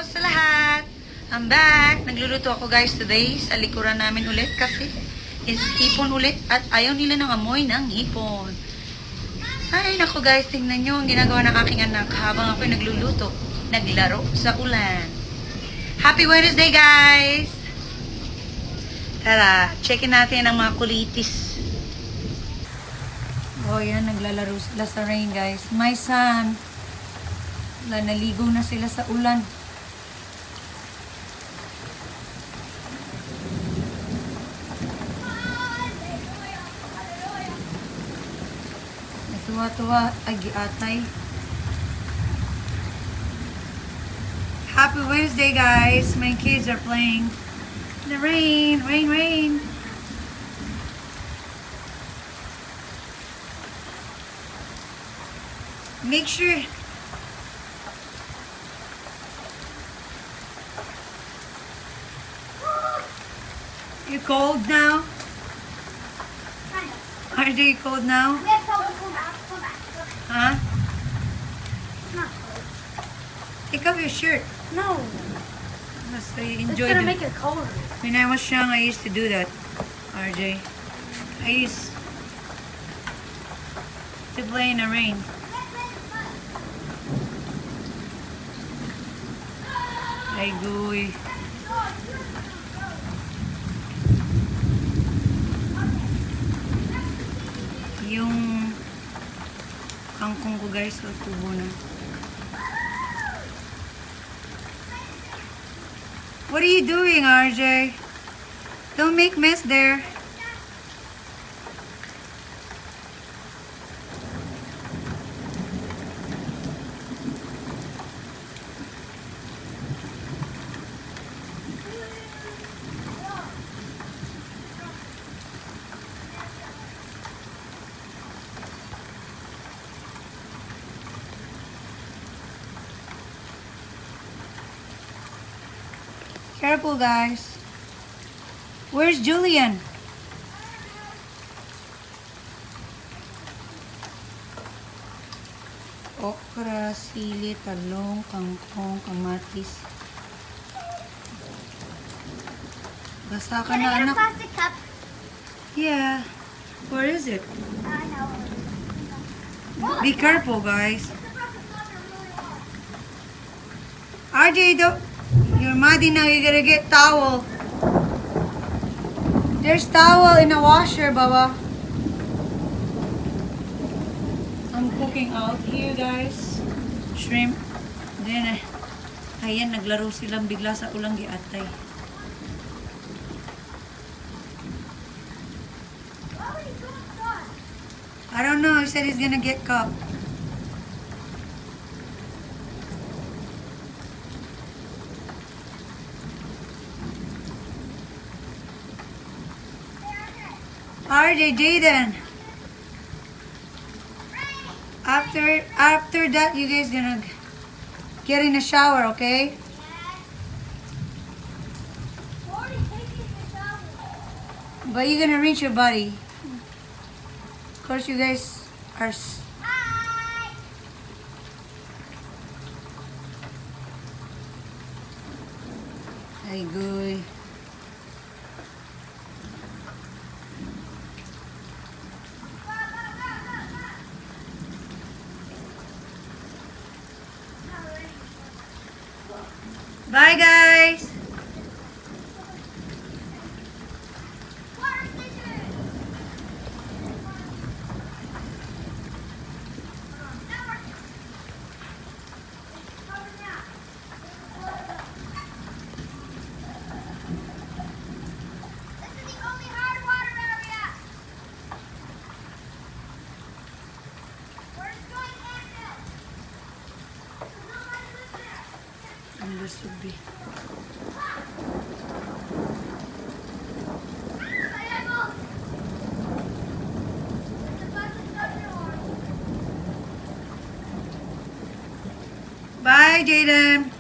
sa lahat! I'm back! Nagluluto ako guys today sa likuran namin ulit kasi is hipon ulit at ayaw nila ng amoy ng hipon. Ay naku guys, tingnan nyo ang ginagawa ng aking anak habang ako'y nagluluto. Naglaro sa ulan. Happy Wednesday guys! Tara, checkin natin ang mga kulitis. Oh yan, naglalaro sila sa rain guys. My son, naligo na sila sa ulan. Natuwa-tuwa, agi-atay. Happy Wednesday guys! My kids are playing in the rain, rain. Make sure you cold now? Are they cold now? Huh? It's not cold. Take off your shirt. No. Mas I It's enjoyed gonna it. make it colder. When I was young, I used to do that, RJ. I used to play in the rain. Ay, guy. Yung kangkong ko guys, so tubo na. What are you doing, RJ? Don't make mess there. Careful, guys. Where's Julian? Okra, sili, talong, kangkong, kamatis. Basa ka Can I na, get a anak. plastic cup? Yeah. Where is it? I know. Be careful, guys. RJ, don't. You're muddy now. You gotta get towel. There's towel in the washer, Baba. I'm cooking out here, guys. Shrimp. Then, ayan, naglaro silang bigla sa ulang giatay. I don't know. He said he's gonna get cup. RJ, Jaden. After that, you guys gonna get in the shower, okay? But you're gonna rinse your body. Of course, you guys are. Ay, good. Bye, guys. Understood, be. Bye, Jaden.